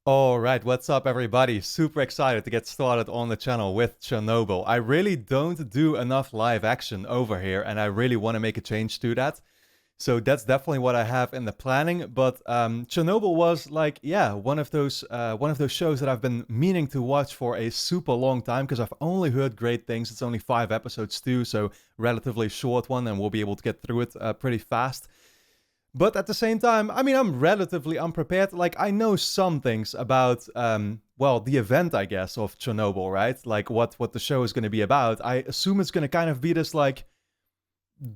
All right, what's up, everybody? Super excited to get started on the channel with Chernobyl. I really don't do enough live action over here, and I really want to make a change to that. So that's definitely what I have in the planning. But Chernobyl was like, yeah, one of those shows that I've been meaning to watch for a super long time because I've only heard great things. It's only 5 episodes too, so relatively short one, and we'll be able to get through it pretty fast. But at the same time, I mean, I'm relatively unprepared. Like, I know some things about, well, the event, I guess, of Chernobyl, right? Like, what the show is going to be about. I assume it's going to kind of be this, like,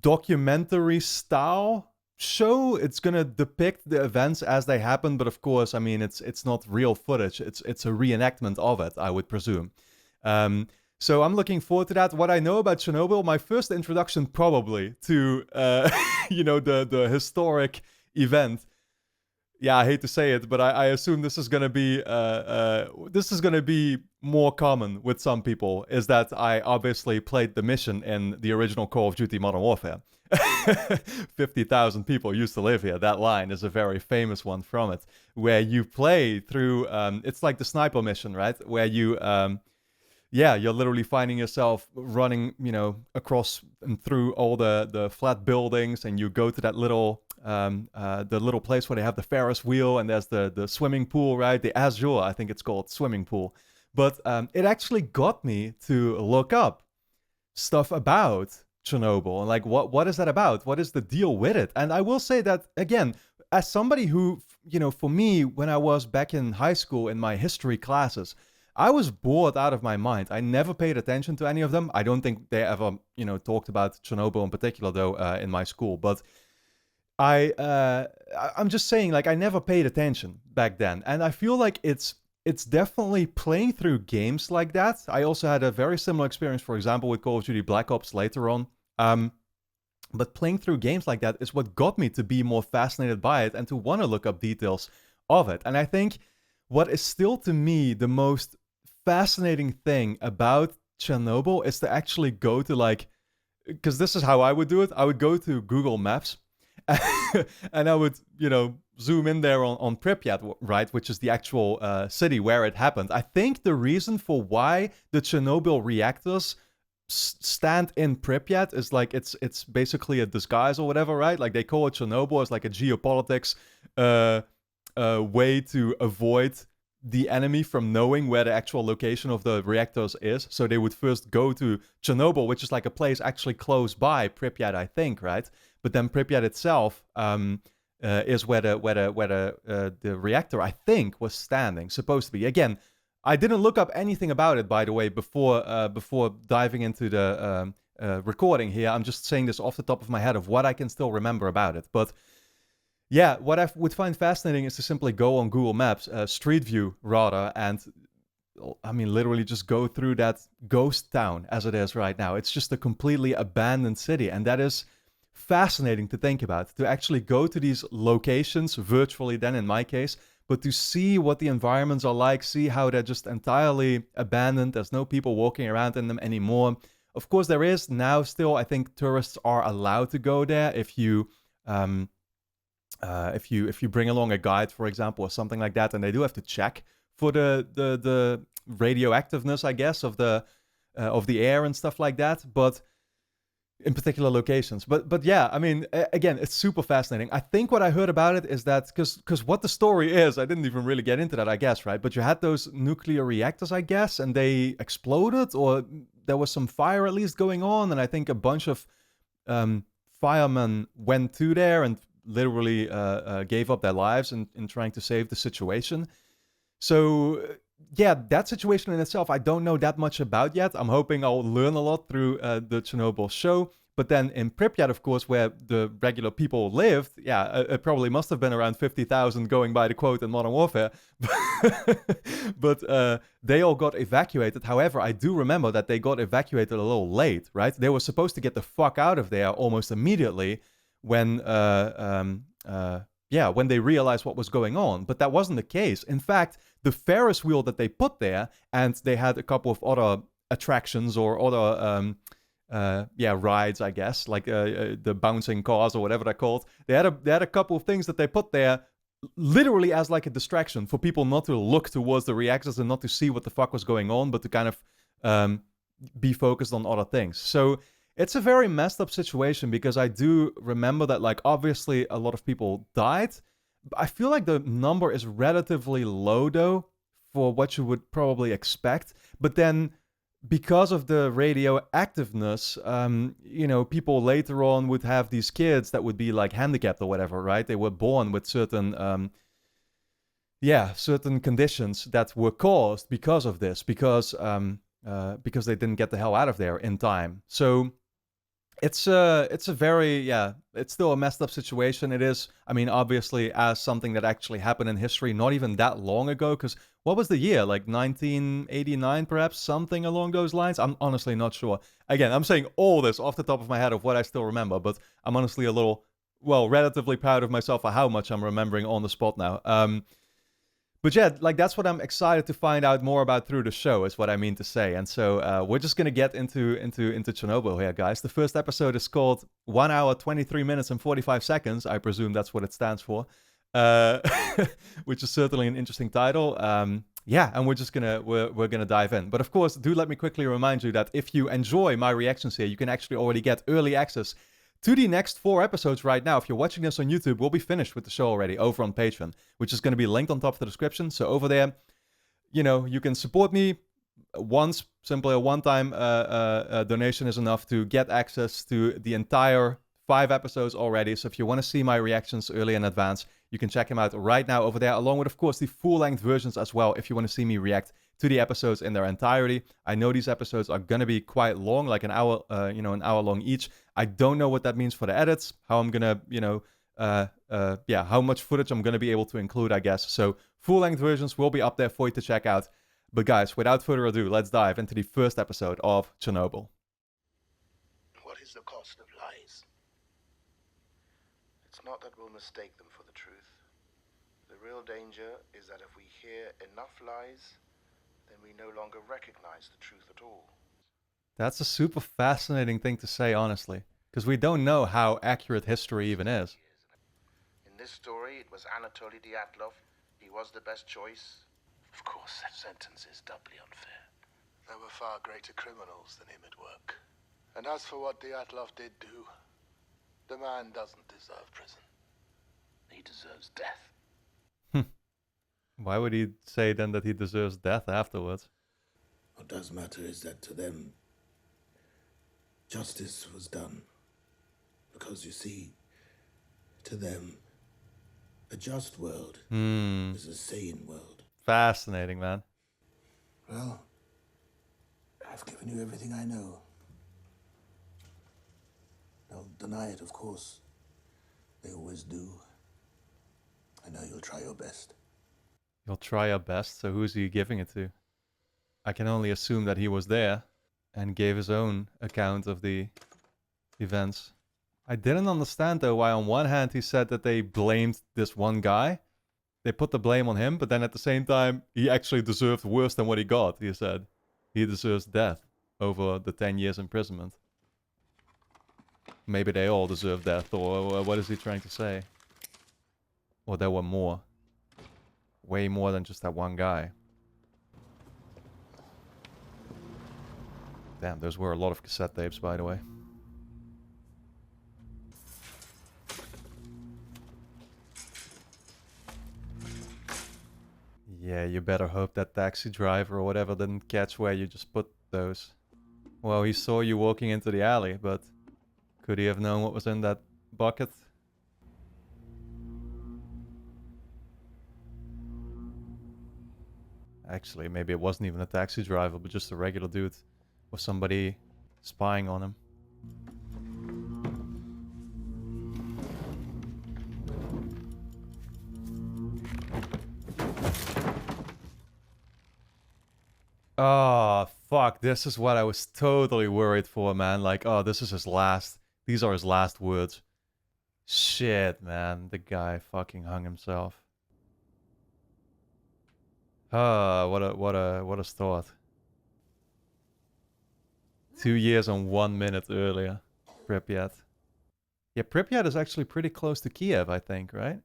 documentary style show. It's going to depict the events as they happen, but of course, I mean, it's not real footage. It's a reenactment of it, I would presume. Um, so I'm looking forward to that. What I know about Chernobyl, my first introduction probably to the historic event. Yeah, I hate to say it, but I assume this is gonna be more common with some people. Is that I obviously played the mission in the original Call of Duty Modern Warfare. 50,000 people used to live here. That line is a very famous one from it, where you play through. It's like the sniper mission, right? Where yeah, you're literally finding yourself running, across and through all the flat buildings, and you go to that the little place where they have the Ferris wheel, and there's the swimming pool, right? The Azure, I think it's called, swimming pool. But it actually got me to look up stuff about Chernobyl and like what is that about? What is the deal with it? And I will say that again, as somebody who, for me, when I was back in high school in my history classes, I was bored out of my mind. I never paid attention to any of them. I don't think they ever, talked about Chernobyl in particular, though, in my school. But I'm just saying, like, I never paid attention back then, and I feel like it's definitely playing through games like that. I also had a very similar experience, for example, with Call of Duty Black Ops later on. But playing through games like that is what got me to be more fascinated by it and to want to look up details of it. And I think what is still to me the most fascinating thing about Chernobyl is to actually go to, like, because this is how I would do it. I would go to Google Maps and I would, zoom in there on Pripyat, right, which is the actual city where it happened. I think the reason for why the Chernobyl reactors stand in Pripyat is like it's basically a disguise or whatever, right? Like they call it Chernobyl as like a geopolitics way to avoid the enemy from knowing where the actual location of the reactors is. So they would first go to Chernobyl, which is like a place actually close by Pripyat, I think, right? But then Pripyat itself is where the reactor, I think, was standing, supposed to be. Again, I didn't look up anything about it, by the way, before diving into the recording here. I'm just saying this off the top of my head of what I can still remember about it. But yeah, what I would find fascinating is to simply go on Google Maps, Street View rather, and I mean, literally just go through that ghost town as it is right now. It's just a completely abandoned city, and that is fascinating to think about. To actually go to these locations, virtually then in my case, but to see what the environments are like, see how they're just entirely abandoned. There's no people walking around in them anymore. Of course, there is now still, I think tourists are allowed to go there if you bring along a guide, for example, or something like that, and they do have to check for the radioactiveness, I guess, of the air and stuff like that. But in particular locations. But yeah, I mean, again, it's super fascinating. I think what I heard about it is that because what the story is, I didn't even really get into that, I guess, right? But you had those nuclear reactors, I guess, and they exploded, or there was some fire at least going on, and I think a bunch of firemen went to there and literally gave up their lives in trying to save the situation. So yeah, that situation in itself, I don't know that much about yet. I'm hoping I'll learn a lot through the Chernobyl show. But then in Pripyat, of course, where the regular people lived, yeah, it probably must have been around 50,000 going by the quote in Modern Warfare. But they all got evacuated. However, I do remember that they got evacuated a little late, right? They were supposed to get the fuck out of there almost immediately when when they realized what was going on. But that wasn't the case. In fact, the Ferris wheel that they put there, and they had a couple of other attractions or other rides, I guess, like the bouncing cars or whatever they're called. They had a couple of things that they put there literally as like a distraction for people not to look towards the reactors and not to see what the fuck was going on, but to kind of be focused on other things. So it's a very messed up situation because I do remember that, like, obviously a lot of people died. I feel like the number is relatively low though for what you would probably expect. But then because of the radioactiveness, you know, people later on would have these kids that would be like handicapped or whatever, right? They were born with certain certain conditions that were caused because of this, because they didn't get the hell out of there in time. So it's a very, it's still a messed up situation. It is, I mean, obviously, as something that actually happened in history not even that long ago, because what was the year? Like 1989, perhaps? Something along those lines? I'm honestly not sure. Again, I'm saying all this off the top of my head of what I still remember, but I'm honestly a little, well, relatively proud of myself for how much I'm remembering on the spot now. But yeah, like, that's what I'm excited to find out more about through the show, is what I mean to say. And so we're just gonna get into Chernobyl here, guys. The first episode is called 1 hour, 23 minutes and 45 seconds. I presume that's what it stands for, which is certainly an interesting title. Yeah, and we're gonna dive in. But of course, do let me quickly remind you that if you enjoy my reactions here, you can actually already get early access to the next 4 episodes right now. If you're watching this on YouTube, we'll be finished with the show already over on Patreon, which is going to be linked on top of the description. So over there, you know, you can support me once. Simply a one-time donation is enough to get access to the entire 5 episodes already. So if you want to see my reactions early in advance, you can check them out right now over there, along with, of course, the full-length versions as well, if you want to see me react to the episodes in their entirety. I know these episodes are going to be quite long, like an hour, an hour long each. I don't know what that means for the edits, how I'm going to, how much footage I'm going to be able to include, I guess. So full-length versions will be up there for you to check out. But guys, without further ado, let's dive into the first episode of Chernobyl. What is the cost of lies? It's not that we'll mistake them for the truth. The real danger is that if we hear enough lies, then we no longer recognize the truth at all. That's a super fascinating thing to say, honestly, because we don't know how accurate history even is. In this story, it was Anatoly Dyatlov. He was the best choice. Of course, that sentence is doubly unfair. There were far greater criminals than him at work. And as for what Dyatlov did do, the man doesn't deserve prison. He deserves death. Why would he say then that he deserves death afterwards? What does matter is that to them, justice was done. Because you see, to them, a just world is a sane world. Fascinating, man. Well, I've given you everything I know. They'll deny it, of course. They always do. I know you'll try your best. You'll try your best, so who's he giving it to? I can only assume that he was there and gave his own account of the events. I didn't understand, though, why on one hand he said that they blamed this one guy. They put the blame on him, but then at the same time, he actually deserved worse than what he got, he said. He deserves death over the 10 years imprisonment. Maybe they all deserve death, or what is he trying to say? Or there were more. Way more than just that one guy. Damn, those were a lot of cassette tapes, by the way. Yeah, you better hope that taxi driver or whatever didn't catch where you just put those. Well, he saw you walking into the alley, but could he have known what was in that bucket? Actually, maybe it wasn't even a taxi driver, but just a regular dude. Or somebody spying on him. Oh, fuck. This is what I was totally worried for, man. Like, oh, this is his last. These are his last words. Shit, man. The guy fucking hung himself. Ah, what a start. 2 years and 1 minute earlier. Pripyat. Yeah, Pripyat is actually pretty close to Kiev, I think, right?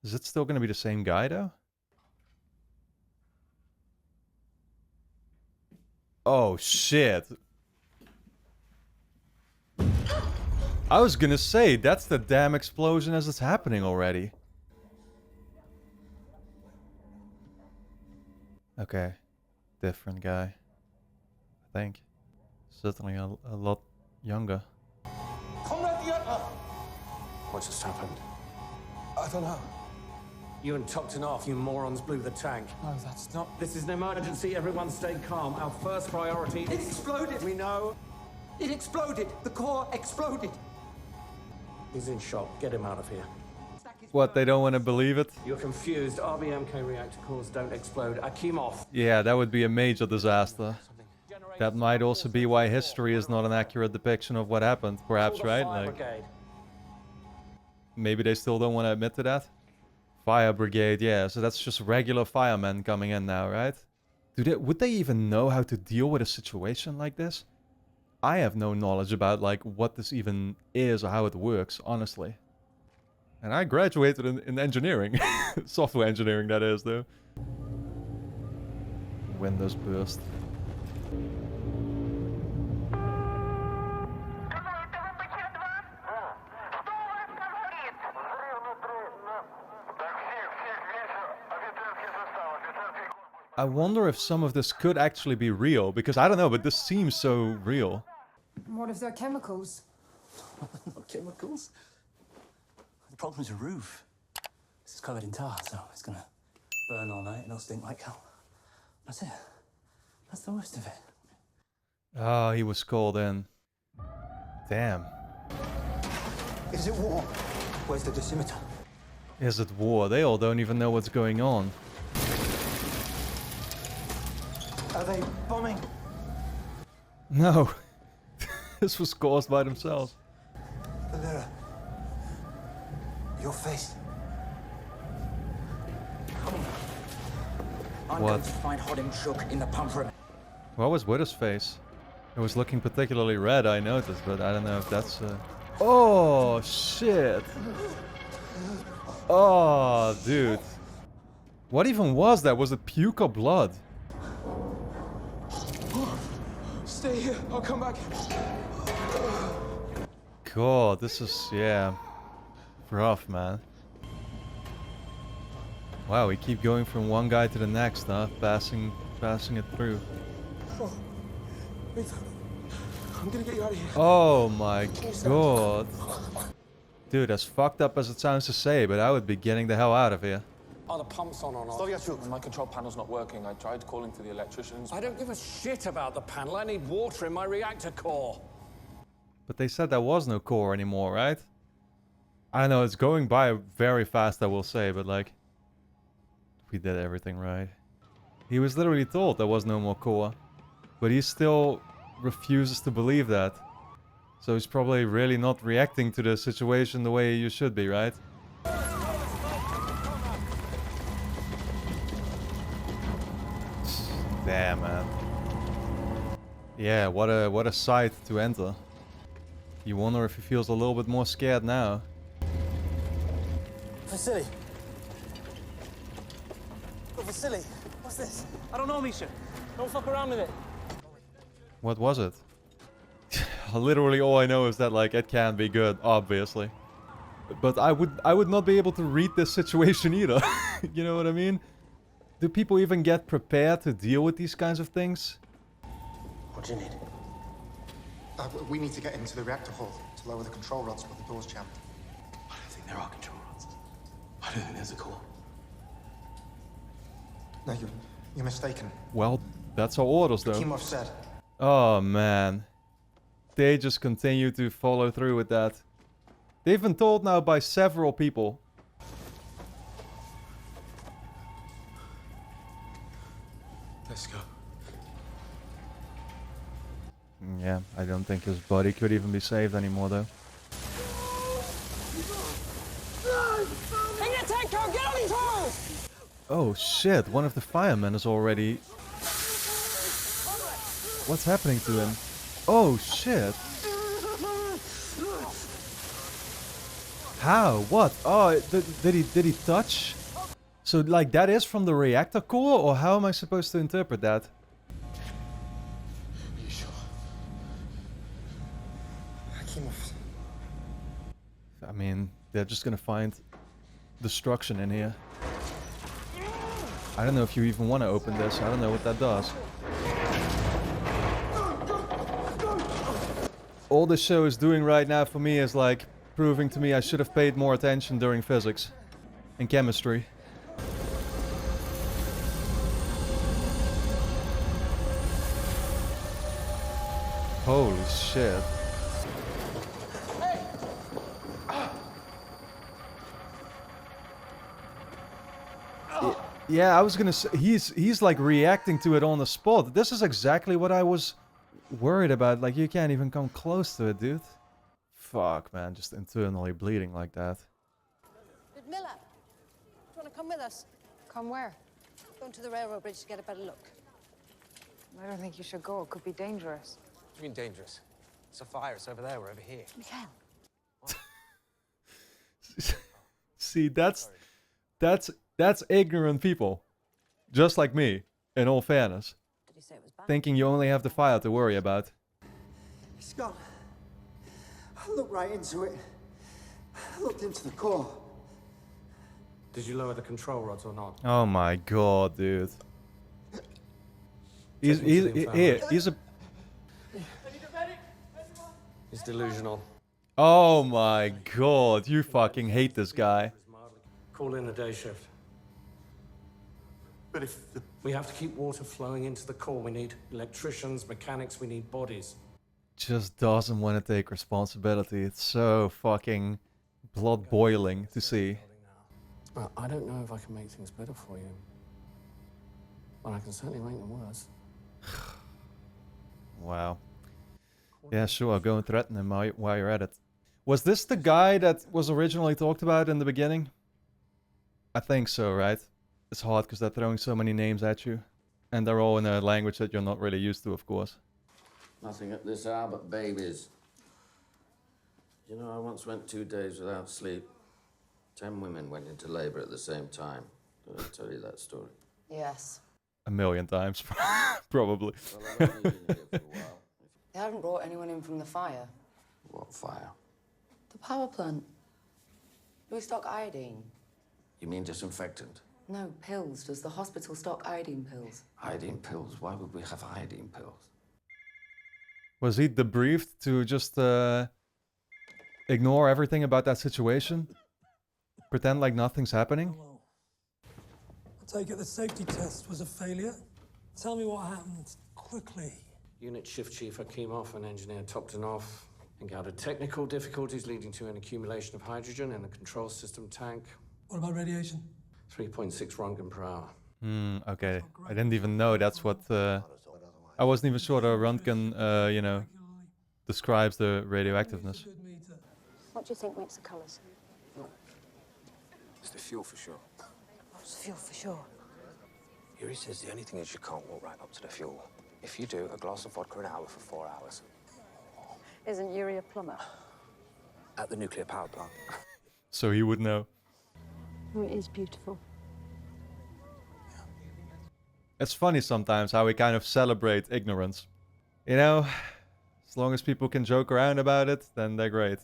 Is it still gonna be the same guy though? Oh shit. I was gonna say, that's the damn explosion as it's happening already. Okay. Different guy. I think. Certainly a lot younger. What just happened? I don't know. You and Toktanov, you morons, blew the tank. No, that's not... This is an emergency. Everyone stay calm. Our first priority It exploded! We know. It exploded! The core exploded! He's in shock. Get him out of here. What, they don't want to believe it? You're confused. RBMK reactor cores don't explode. Akimov. Yeah, that would be a major disaster. That might also be why history is not an accurate depiction of what happened, perhaps, right? Like, maybe they still don't want to admit to that? Fire brigade, yeah, so that's just regular firemen coming in now, right? Would they even know how to deal with a situation like this? I have no knowledge about, like, what this even is or how it works, honestly. And I graduated in engineering. Software engineering, that is, though. Windows burst. I wonder if some of this could actually be real, because I don't know, but this seems so real. What if they're chemicals? Not chemicals. The problem's a roof. This is covered in tar, so it's gonna burn all night and it'll stink like hell. That's it. That's the worst of it. Oh, he was called in. Damn. Is it war? Where's the dosimeter? Is it war? They all don't even know what's going on. Are they bombing? No. This was caused by themselves. Valera. Your face. I'm What? going to find Hodim Shook in the pump room. What was with his face? It was looking particularly red, I noticed, but I don't know if that's... Oh, shit! Oh, dude. What even was that? Was it puke or blood? Stay here. I'll come back. God, this is, yeah, rough, man. Wow, we keep going from one guy to the next, huh? Passing it through. Oh, wait. I'm gonna get you out of here. Oh my god. Dude, as fucked up as it sounds to say, but I would be getting the hell out of here. Are the pumps on or not? My control panel's not working. I tried calling for the electricians. I don't give a shit about the panel. I need water in my reactor core. But they said there was no core anymore, right? I know, it's going by very fast, I will say, but like... We did everything right. He was literally told there was no more core. But he still refuses to believe that. So he's probably really not reacting to the situation the way you should be, right? Damn, man. Yeah, what a sight to enter. You wonder if he feels a little bit more scared now. Vasily. Oh, Vasily. What's this? I don't know, Misha. Don't fuck around with it. What was it? Literally all I know is that, like, it can't be good, obviously. But I would not be able to read this situation either. You know what I mean? Do people even get prepared to deal with these kinds of things? What do you need? We need to get into the reactor hull to lower the control rods while the door's jammed. I don't think there are control rods. I don't think there's a core. No, you're mistaken. Well, that's our orders, though. Akimov said. Oh, man. They just continue to follow through with that. They've been told now by several people. Let's go. Yeah, I don't think his body could even be saved anymore, though. Hey, get a tank car! Get on these horses! Oh shit, one of the firemen is already... What's happening to him? Oh shit. How? What? Oh, did he touch? So, like, that is from the reactor core? Or how am I supposed to interpret that? Are you sure? Akimov. I mean, they're just gonna find destruction in here. I don't know if you even want to open this. I don't know what that does. All this show is doing right now for me is like proving to me I should have paid more attention during physics and chemistry. Holy shit. Yeah, I was gonna say, he's like reacting to it on the spot. This is exactly what I was worried about. Like, you can't even come close to it, dude. Fuck, man, just internally bleeding like that. Ludmilla, do you want to come with us? Come where? Going to the railroad bridge to get a better look. I don't think you should go. It could be dangerous. What do you mean dangerous? It's a fire. It's over there. We're over here. Mikhail. See, that's ignorant people. Just like me, in all fairness. Did you say it was bad? Thinking you only have the fire to worry about. It's gone. I looked right into it. I looked into the core. Did you lower the control rods or not? Oh my god, dude. He's a... He's delusional. Oh my god, you fucking hate this guy. Call in a day shift. But if the... We have to keep water flowing into the core. We need electricians, mechanics, we need bodies. Just doesn't want to take responsibility. It's so fucking blood boiling to see. Well, I don't know if I can make things better for you. But I can certainly make them worse. Wow. Yeah, sure, go and threaten him while you're at it. Was this the guy that was originally talked about in the beginning? I think so, right? It's hard because they're throwing so many names at you. And they're all in a language that you're not really used to, of course. Nothing at this hour but babies. You know, I once went 2 days without sleep. 10 women went into labor at the same time. Did I tell you that story? Yes. A million times, probably. Well, I've only been here for a while. They haven't brought anyone in from the fire. What fire? The power plant. Do we stock iodine? You mean disinfectant? No, pills. Does the hospital stock iodine pills? Iodine pills? Why would we have iodine pills? Was he debriefed to just ignore everything about that situation? Pretend like nothing's happening? Hello. I take it the safety test was a failure. Tell me what happened, quickly. Unit shift chief Akimov and engineer Toptonov encountered technical difficulties leading to an accumulation of hydrogen in the control system tank. What about radiation? 3.6 Röntgen per hour. Okay. I didn't even know that's what... I wasn't even sure the Röntgen, you know, describes the radioactiveness. What do you think makes the colours? It's the fuel for sure. What's the fuel for sure? Yuri says the only thing is you can't walk right up to the fuel. If you do, a glass of vodka an hour for 4 hours. Isn't Yuri a plumber? At the nuclear power plant. So he would know. Oh, it is beautiful. It's funny sometimes how we kind of celebrate ignorance. You know, as long as people can joke around about it, then they're great.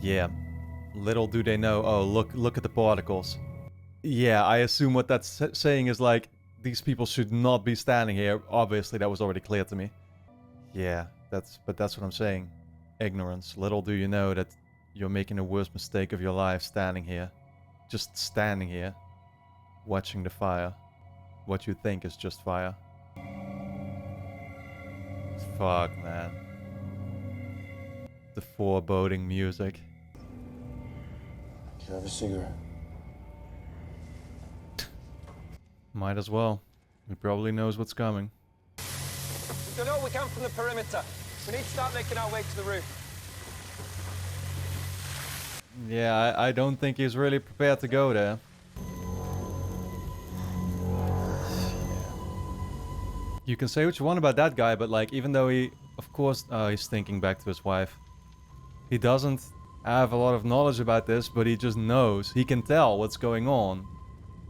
Yeah, little do they know. Oh, look at the particles. Yeah, I assume what that's saying is like, these people should not be standing here. Obviously, that was already clear to me. Yeah, that's what I'm saying. Ignorance. Little do you know that you're making the worst mistake of your life standing here. Just standing here. Watching the fire. What you think is just fire. Fuck, man. The foreboding music. Can I have a cigarette? Might as well. He probably knows what's coming. We've done all we can from the perimeter. We need to start making our way to the roof. Yeah, I don't think he's really prepared to go there. You can say what you want about that guy, but like, even though he, of course, he's thinking back to his wife. He doesn't have a lot of knowledge about this, but he just knows. He can tell what's going on.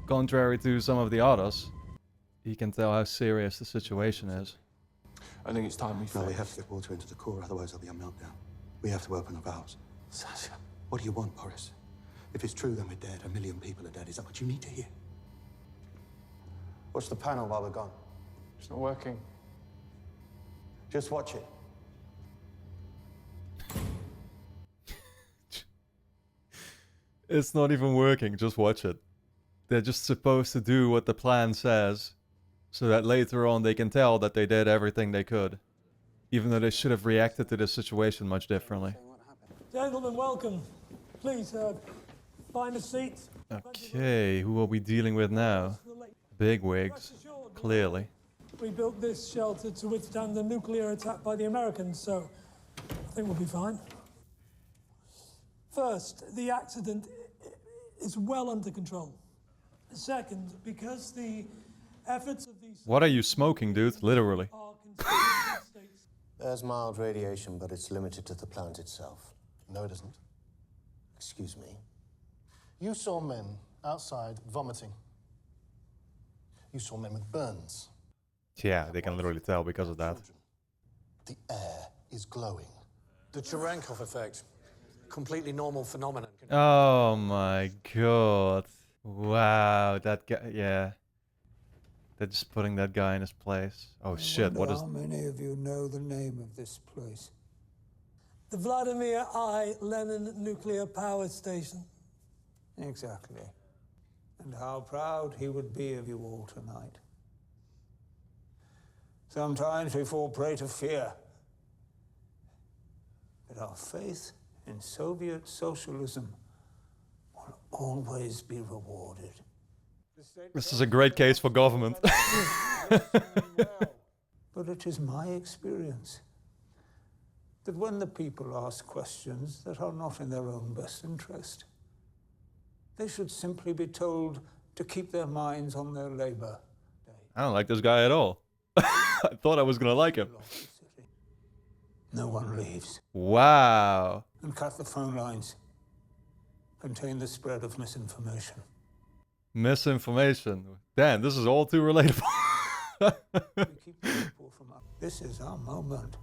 Contrary to some of the others. He can tell how serious the situation is. I think it's time we No, we have to get water into the core, otherwise there'll be a meltdown. We have to open the valves. Sasha, what do you want, Boris? If it's true, then we're dead. 1 million people are dead. Is that what you need to hear? Watch the panel while we're gone. It's not working. Just watch it. It's not even working, just watch it. They're just supposed to do what the plan says, so that later on they can tell that they did everything they could. Even though they should have reacted to this situation much differently. Gentlemen, welcome. Please, find a seat. Okay, who are we dealing with now? Bigwigs, clearly. We built this shelter to withstand a nuclear attack by the Americans, so I think we'll be fine. First, the accident is well under control. Second, because the efforts of these... What are you smoking, dude? Literally. There's mild radiation, but it's limited to the plant itself. No, it isn't. Excuse me. You saw men outside vomiting. You saw men with burns. Yeah, they can literally tell because of that. The air is glowing. The Cherenkov effect. Completely normal phenomenon. Oh my god. Wow, that guy, yeah. They're just putting that guy in his place. Oh shit, what is... How many of you know the name of this place? The Vladimir I. Lenin Nuclear Power Station. Exactly. And how proud he would be of you all tonight. Sometimes we fall prey to fear. But our faith in Soviet socialism will always be rewarded. This is a great case for government. But it is my experience that when the people ask questions that are not in their own best interest, they should simply be told to keep their minds on their labor. I don't like this guy at all. I thought I was gonna like him. No one leaves. Wow. And cut the phone lines. Contain the spread of misinformation. Misinformation. Damn, this is all too relatable. This is our moment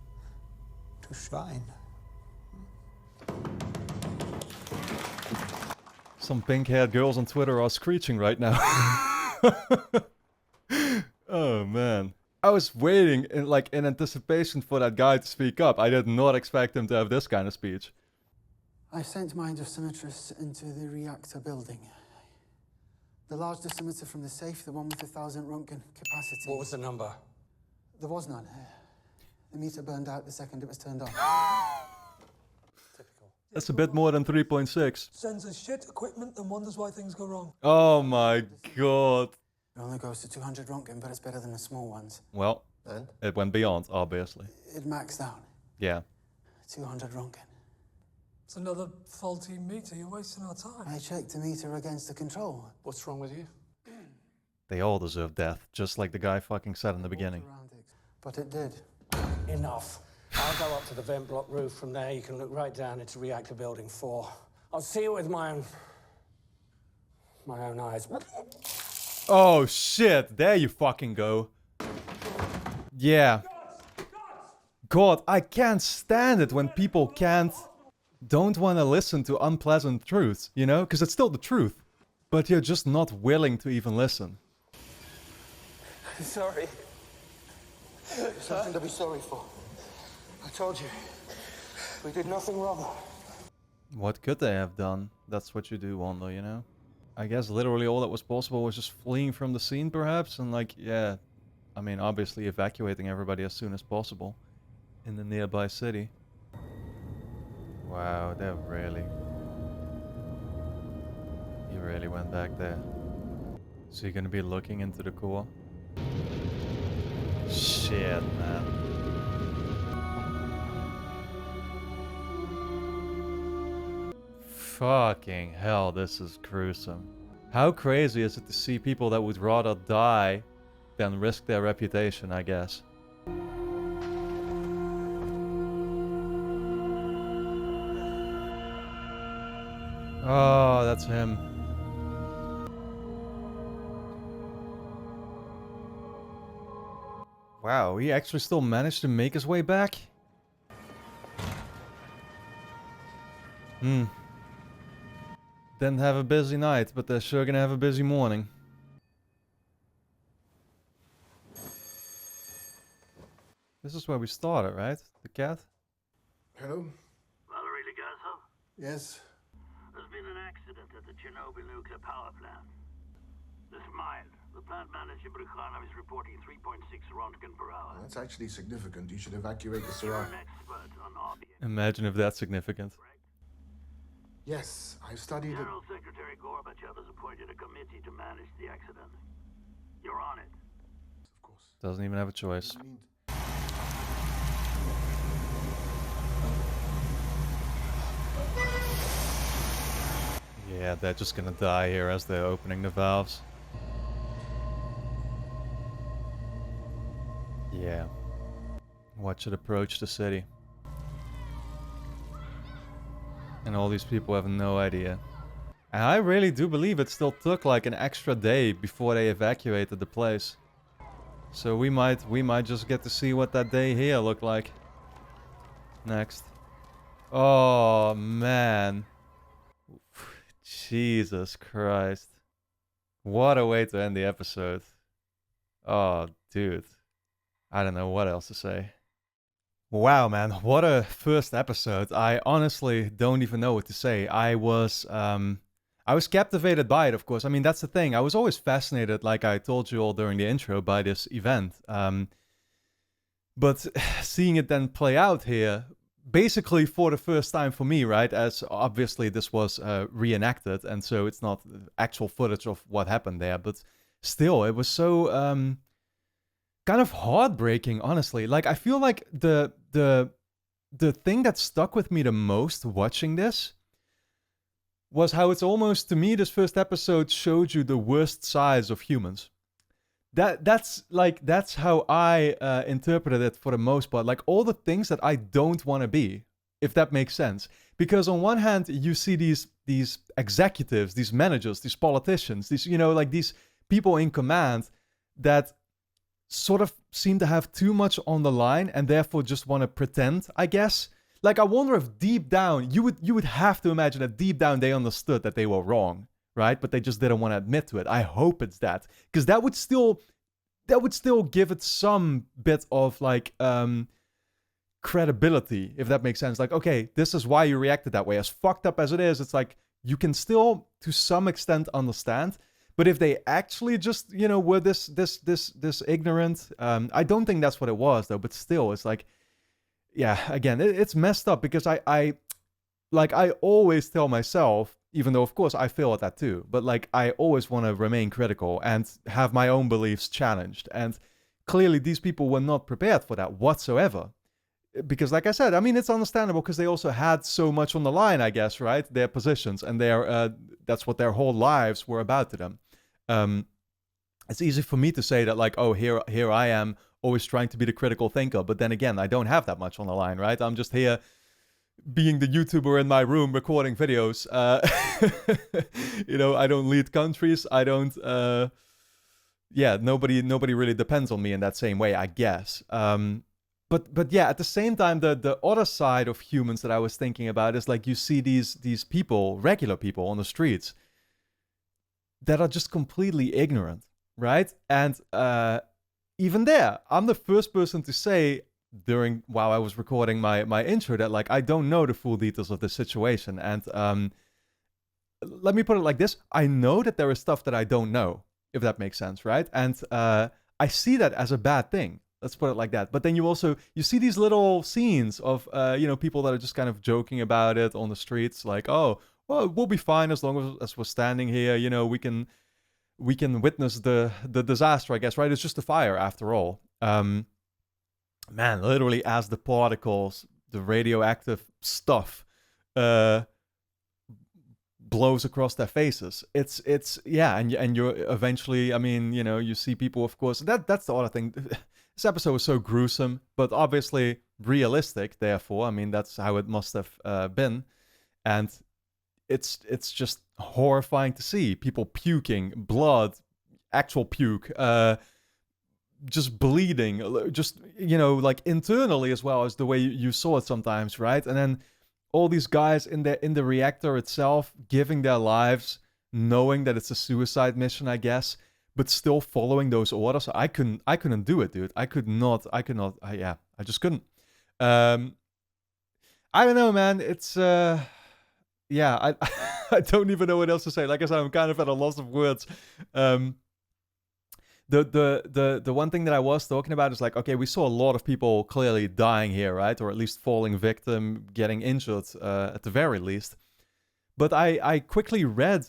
to shine. Some pink-haired girls on Twitter are screeching right now. Oh man. I was waiting in anticipation for that guy to speak up. I did not expect him to have this kind of speech. I sent my dosimetrist into the reactor building. The large dosimeter from the safe, the one with 1,000 Röntgen capacity. What was the number? There was none. The meter burned out the second it was turned on. That's a bit more than 3.6. Sends us shit equipment and wonders why things go wrong. Oh my god. It only goes to 200 Röntgen, but it's better than the small ones. Well, And? it went beyond, obviously. It maxed out. Yeah. 200 Röntgen. It's another faulty meter. You're wasting our time. I checked the meter against the control. What's wrong with you? They all deserve death, just like the guy fucking said in the beginning. But it did. Enough. I'll go up to the vent block roof. From there, you can look right down into reactor building 4. I'll see it with my own eyes. Oh shit, there you fucking go. Yeah. God, I can't stand it when people don't want to listen to unpleasant truths, you know? Because it's still the truth. But you're just not willing to even listen. Sorry. There's nothing to be sorry for. I told you. We did nothing wrong. What could they have done? That's what you do wonder, you know? I guess literally all that was possible was just fleeing from the scene, perhaps? And like, yeah, I mean, obviously evacuating everybody as soon as possible in the nearby city. Wow, they're really... He really went back there. So you're gonna be looking into the core? Shit, man. Fucking hell, this is gruesome. How crazy is it to see people that would rather die than risk their reputation, I guess. Oh, that's him. Wow, he actually still managed to make his way back? Didn't have a busy night, but they're sure gonna have a busy morning. This is where we started, right? The cat? Hello? Valerie Legazo? Yes? There's been an accident at the Chernobyl nuclear power plant. This mild. The plant manager Brukhanov is reporting 3.6 Rontgen per hour. That's actually significant. You should evacuate the You're surrounding. an expert on RBA. Imagine if that's significant. Yes, I've studied it. General Secretary Gorbachev has appointed a committee to manage the accident. You're on it. Of course. Doesn't even have a choice. Yeah, they're just gonna die here as they're opening the valves. Yeah. Watch it approach the city. And all these people have no idea. And I really do believe it still took like an extra day before they evacuated the place. So we might just get to see what that day here looked like. Next. Oh man. Jesus Christ. What a way to end the episode. Oh, dude. I don't know what else to say. Wow, man. What a first episode. I honestly don't even know what to say. I was captivated by it, of course. I mean, that's the thing. I was always fascinated, like I told you all during the intro, by this event. But seeing it then play out here, basically for the first time for me, right? As obviously this was reenacted, and so it's not actual footage of what happened there. But still, it was so kind of heartbreaking, honestly. Like, I feel like the thing that stuck with me the most watching this was how it's almost, to me, this first episode showed you the worst sides of humans. That's how I interpreted it for the most part. Like, all the things that I don't want to be, if that makes sense. Because on one hand, you see these executives, these managers, these politicians, these, like these people in command that sort of seem to have too much on the line and therefore just want to pretend, I guess. Like, I wonder if deep down, you would have to imagine that deep down they understood that they were wrong, right? But they just didn't want to admit to it. I hope it's that, because that would still give it some bit of like credibility, if that makes sense. Like, okay, this is why you reacted that way. As fucked up as it is, it's like you can still to some extent understand. But if they actually just were this ignorant, I don't think that's what it was though. But still, it's like, yeah, again, it's messed up, because I always tell myself, even though of course I fail at that too, but like I always want to remain critical and have my own beliefs challenged. And clearly these people were not prepared for that whatsoever. Because like I said, I mean, it's understandable because they also had so much on the line, I guess, right? Their positions and that's what their whole lives were about to them. It's easy for me to say that, like, oh, here I am always trying to be the critical thinker. But then again, I don't have that much on the line, right? I'm just here being the YouTuber in my room recording videos. I don't lead countries. I don't, nobody really depends on me in that same way, I guess. But yeah, at the same time, the other side of humans that I was thinking about is like, you see these people, regular people on the streets that are just completely ignorant, right? And even there, I'm the first person to say while I was recording my intro that, like, I don't know the full details of the situation. And let me put it like this. I know that there is stuff that I don't know, if that makes sense, right? And I see that as a bad thing. Let's put it like that. But then you see these little scenes of, people that are just kind of joking about it on the streets. Like, oh, well, we'll be fine as long as we're standing here. We can witness the disaster, I guess, right? It's just a fire after all. Man, literally as the particles, the radioactive stuff, blows across their faces. It's yeah, and you're eventually, I mean, you know, you see people, of course. That's the other thing. This episode was so gruesome, but obviously realistic. Therefore, I mean, that's how it must have been, and it's just horrifying to see people puking, blood, actual puke, just bleeding, just, you know, like internally as well as the way you saw it sometimes, right? And then all these guys in the reactor itself giving their lives, knowing that it's a suicide mission, I guess, but still following those orders. I couldn't do it, dude. I just couldn't. I don't know, man. It's yeah, I don't even know what else to say. Like I said, I'm kind of at a loss of words. The one thing that I was talking about is like, okay, we saw a lot of people clearly dying here, right? Or at least falling victim, getting injured at the very least. But I quickly read,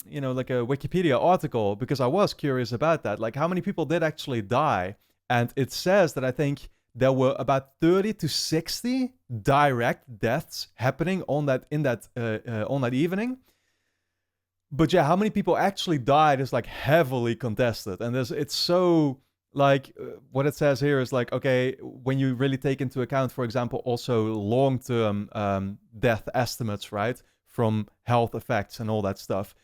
you know, like a Wikipedia article because I was curious about that. Like how many people did actually die? And it says that I think there were about 30 to 60 direct deaths happening on that evening. But yeah, how many people actually died is like heavily contested, and it's so like what it says here is like, okay, when you really take into account, for example, also long-term death estimates, right, from health effects and all that stuff.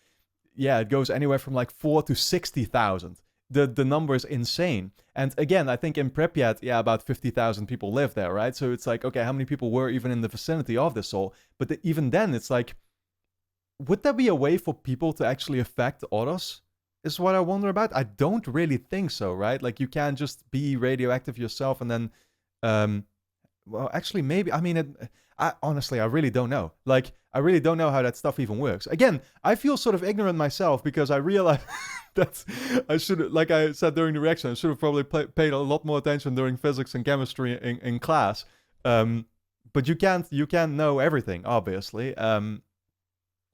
Yeah, it goes anywhere from like 4 to 60,000. The number is insane. And again, I think in Pripyat, yeah, about 50,000 people live there, right? So it's like, okay, how many people were even in the vicinity of this all? But even then, it's like, would there be a way for people to actually affect others? Is what I wonder about. I don't really think so, right? Like you can't just be radioactive yourself and then, well, actually, maybe. I mean, honestly, I really don't know. Like, I really don't know how that stuff even works. Again, I feel sort of ignorant myself because I realize that I should, like I said during the reaction, I should have probably paid a lot more attention during physics and chemistry in class. But you can't know everything, obviously.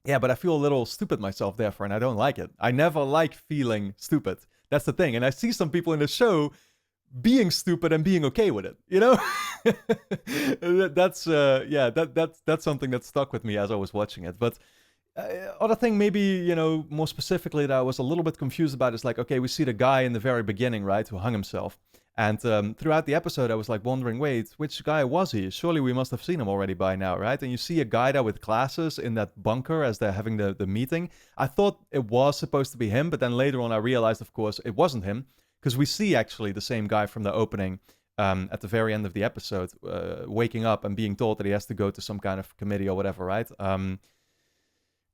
Yeah, but I feel a little stupid myself, therefore, and I don't like it. I never like feeling stupid. That's the thing. And I see some people in the show being stupid and being okay with it, you know? That's something that stuck with me as I was watching it. But other thing, maybe, you know, more specifically that I was a little bit confused about is like, okay, we see the guy in the very beginning, right, who hung himself. And throughout the episode, I was like wondering, wait, which guy was he? Surely we must have seen him already by now, right? And you see a guy there with glasses in that bunker as they're having the meeting. I thought it was supposed to be him, but then later on I realized, of course, it wasn't him. Because we see actually the same guy from the opening at the very end of the episode waking up and being told that he has to go to some kind of committee or whatever, right?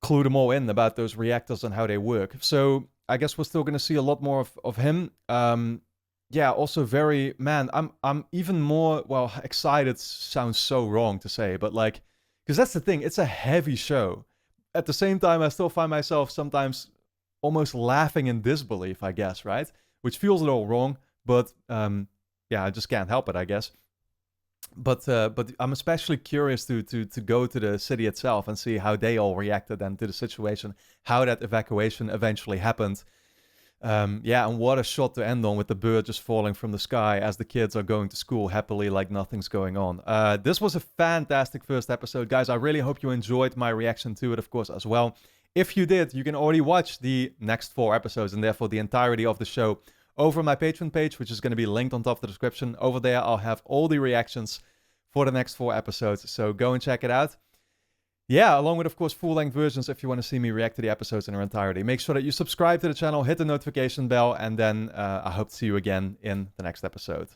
Clue them all in about those reactors and how they work. So I guess we're still going to see a lot more of him. Yeah, also very, man, I'm even more, well, excited sounds so wrong to say, but like, because that's the thing, it's a heavy show. At the same time, I still find myself sometimes almost laughing in disbelief, I guess, right? Which feels a little wrong, but yeah, I just can't help it, I guess. But I'm especially curious to go to the city itself and see how they all reacted then to the situation, how that evacuation eventually happened. Yeah, and what a shot to end on with the bird just falling from the sky as the kids are going to school happily like nothing's going on. This was a fantastic first episode, guys. I really hope you enjoyed my reaction to it, of course, as well. If you did, you can already watch the next 4 episodes and therefore the entirety of the show over my Patreon page, which is going to be linked on top of the description. Over there, I'll have all the reactions for the next 4 episodes, so go and check it out. Yeah, along with, of course, full-length versions if you want to see me react to the episodes in their entirety. Make sure that you subscribe to the channel, hit the notification bell, and then I hope to see you again in the next episode.